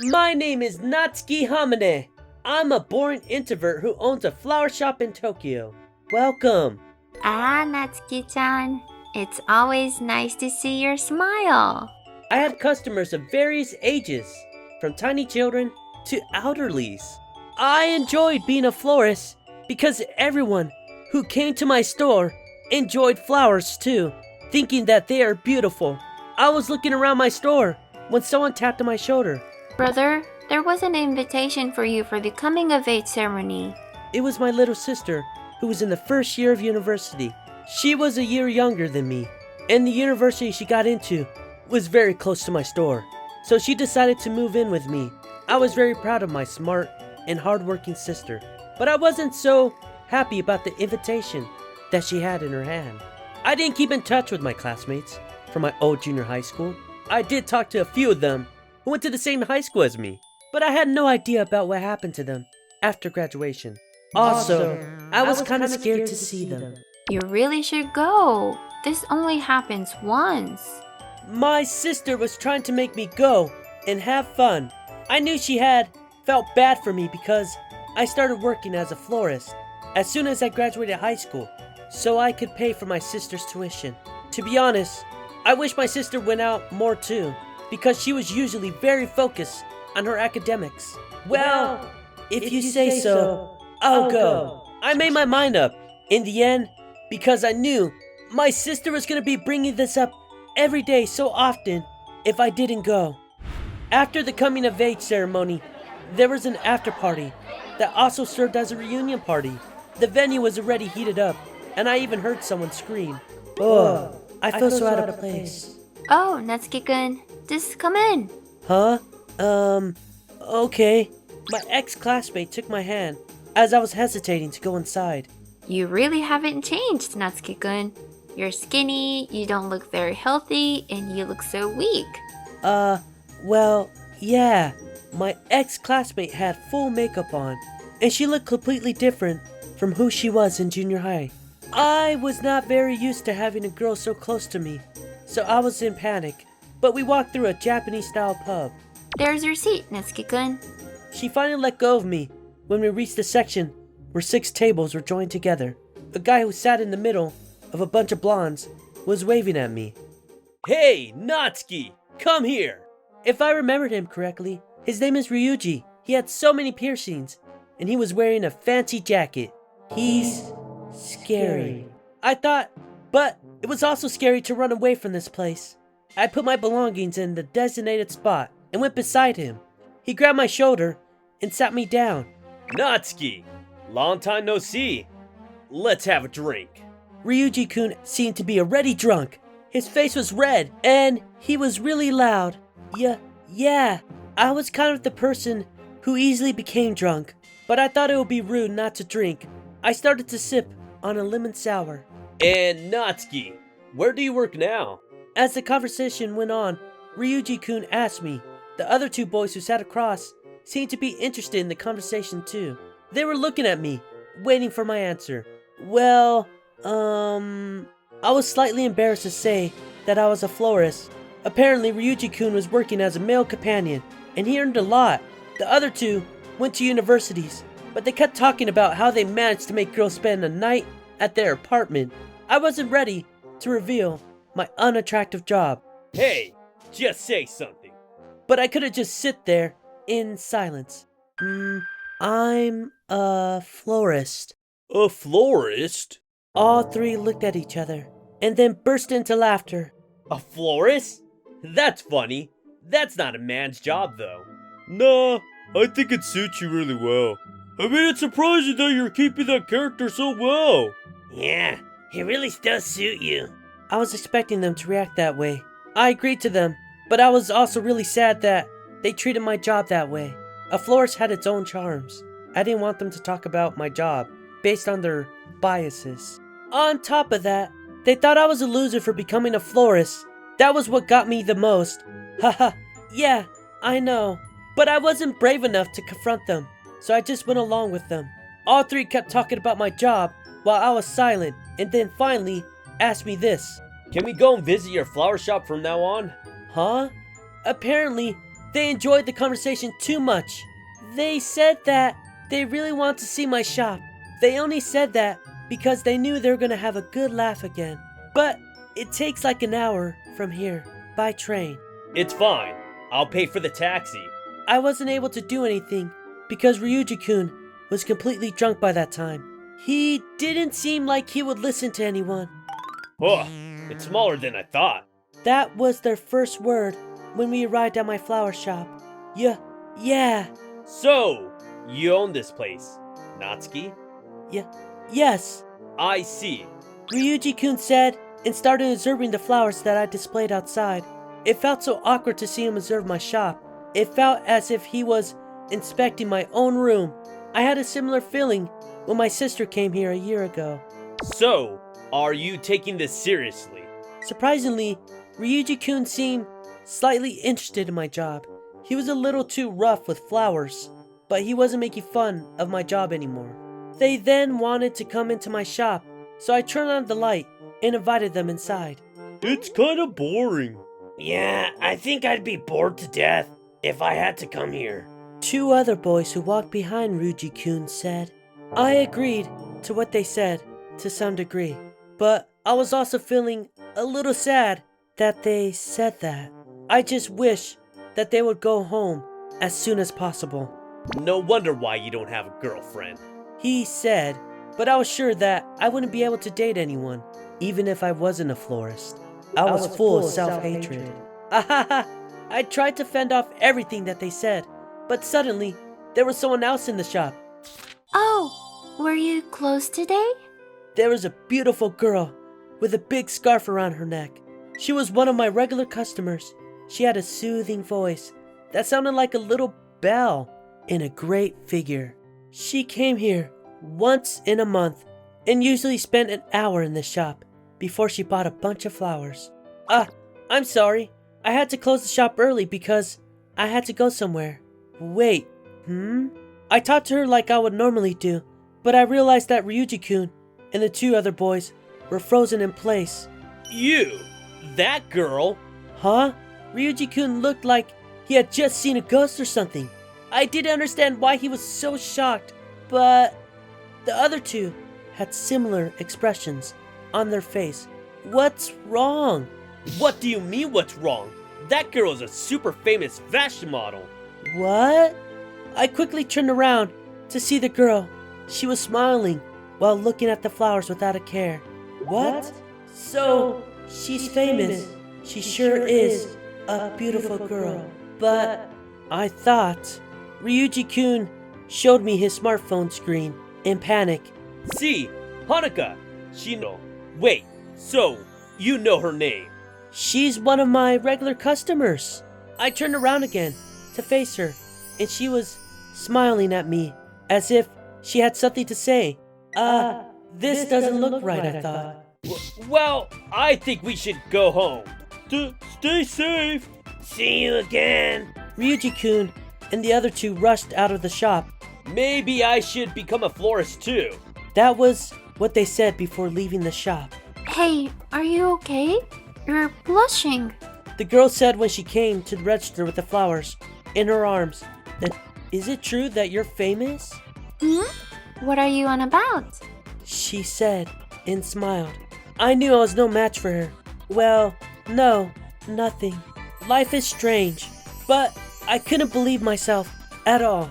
My name is Natsuki Hamane. I'm a born introvert who owns a flower shop in Tokyo. Welcome. Natsuki-chan. It's always nice to see your smile. I had customers of various ages, from tiny children to elderlies. I enjoyed being a florist because everyone who came to my store enjoyed flowers too, thinking that they are beautiful. I was looking around my store when someone tapped on my shoulder. Brother, there was an invitation for you for the coming of age ceremony. It was my little sister who was in the first year of university. She was a year younger than me, and the university she got into was very close to my store. So she decided to move in with me. I was very proud of my smart and hardworking sister, but I wasn't so happy about the invitation that she had in her hand. I didn't keep in touch with my classmates from my old junior high school. I did talk to a few of them who went to the same high school as me, but I had no idea about what happened to them after graduation. Also, I was kind of scared to see them. You really should go. This only happens once. My sister was trying to make me go and have fun. I knew she had felt bad for me because I started working as a florist as soon as I graduated high school, so I could pay for my sister's tuition. To be honest, I wish my sister went out more too, because she was usually very focused on her academics. Well, if you say so, I'll go. I made my mind up in the end because I knew my sister was going to be bringing this up every day so often if I didn't go. After the coming of age ceremony, there was an after party that also served as a reunion party. The venue was already heated up, and I even heard someone scream. Oh, I feel so out of place. Oh, Natsuki-kun, just come in. Huh? Okay. My ex-classmate took my hand as I was hesitating to go inside. You really haven't changed, Natsuki-kun. You're skinny, you don't look very healthy, and you look so weak. Well, yeah. My ex-classmate had full makeup on, and she looked completely different from who she was in junior high. I was not very used to having a girl so close to me, so I was in panic, but we walked through a Japanese-style pub. There's your seat, Natsuki-kun. She finally let go of me when we reached the section where 6 tables were joined together. A guy who sat in the middle of a bunch of blondes was waving at me. Hey, Natsuki, come here! If I remembered him correctly, his name is Ryuji. He had so many piercings, and he was wearing a fancy jacket. He's scary, I thought, but it was also scary to run away from this place. I put my belongings in the designated spot and went beside him. He grabbed my shoulder and sat me down. Natsuki, long time no see. Let's have a drink. Ryuji-kun seemed to be already drunk. His face was red, and he was really loud. Yeah, I was kind of the person who easily became drunk, but I thought it would be rude not to drink. I started to sip on a lemon sour. And Natsuki, where do you work now? As the conversation went on, Ryuji-kun asked me. The other 2 boys who sat across seemed to be interested in the conversation too. They were looking at me, waiting for my answer. Well, I was slightly embarrassed to say that I was a florist. Apparently, Ryuji-kun was working as a male companion, and he earned a lot. The other 2 went to universities, but they kept talking about how they managed to make girls spend a night at their apartment. I wasn't ready to reveal my unattractive job. Hey, just say something. But I couldn't just sit there in silence. I'm a florist. A florist? All 3 looked at each other and then burst into laughter. A florist? That's funny. That's not a man's job, though. Nah, I think it suits you really well. I mean, it's surprising that you're keeping that character so well. Yeah, it really does suit you. I was expecting them to react that way. I agreed to them, but I was also really sad that they treated my job that way. A florist had its own charms. I didn't want them to talk about my job based on their biases. On top of that, they thought I was a loser for becoming a florist. That was what got me the most. Haha, yeah, I know. But I wasn't brave enough to confront them, so I just went along with them. All 3 kept talking about my job while I was silent, and then finally asked me this. Can we go and visit your flower shop from now on? Huh? Apparently, They enjoyed the conversation too much. They said that they really want to see my shop. They only said that because they knew they were gonna have a good laugh again. But it takes like an hour from here, by train. It's fine. I'll pay for the taxi. I wasn't able to do anything because Ryuji-kun was completely drunk by that time. He didn't seem like he would listen to anyone. Oh, it's smaller than I thought. That was their first word when we arrived at my flower shop. Yeah. So, you own this place, Natsuki? Yes. I see. Ryuji-kun said and started observing the flowers that I displayed outside. It felt so awkward to see him observe my shop. It felt as if he was inspecting my own room. I had a similar feeling when my sister came here a year ago. So, are you taking this seriously? Surprisingly, Ryuji-kun seemed slightly interested in my job. He was a little too rough with flowers, but he wasn't making fun of my job anymore. They then wanted to come into my shop, so I turned on the light and invited them inside. It's kind of boring. Yeah, I think I'd be bored to death if I had to come here. Two other boys who walked behind Ryuji-kun said. I agreed to what they said to some degree, but I was also feeling a little sad that they said that. I just wish that they would go home as soon as possible. No wonder why you don't have a girlfriend. He said, but I was sure that I wouldn't be able to date anyone, even if I wasn't a florist. I was full of self-hatred. I tried to fend off everything that they said, but suddenly, there was someone else in the shop. Oh, were you closed today? There was a beautiful girl with a big scarf around her neck. She was one of my regular customers. She had a soothing voice that sounded like a little bell and a great figure. She came here once in a month and usually spent an hour in the shop before she bought a bunch of flowers. I'm sorry. I had to close the shop early because I had to go somewhere. Wait, I talked to her like I would normally do, but I realized that Ryuji-kun and the two other boys were frozen in place. You? That girl? Huh? Ryuji-kun looked like he had just seen a ghost or something. I didn't understand why he was so shocked, but the other two had similar expressions on their face. What's wrong? What do you mean what's wrong? That girl is a super famous fashion model. What? I quickly turned around to see the girl. She was smiling while looking at the flowers without a care. What? So, she's famous. She sure is a beautiful girl. But I thought Ryuji-kun showed me his smartphone screen in panic. See, Hanuka. Wait, so you know her name? She's one of my regular customers. I turned around again to face her, and she was smiling at me as if she had something to say. This doesn't look right, I thought. Well, I think we should go home. Stay safe. See you again. Ryuji-kun and the other two rushed out of the shop. Maybe I should become a florist too. That was what they said before leaving the shop. Hey, are you okay? You're blushing. The girl said when she came to the register with the flowers in her arms. Is it true that you're famous? What are you on about? She said and smiled. I knew I was no match for her. Well, no, nothing. Life is strange, but I couldn't believe myself at all.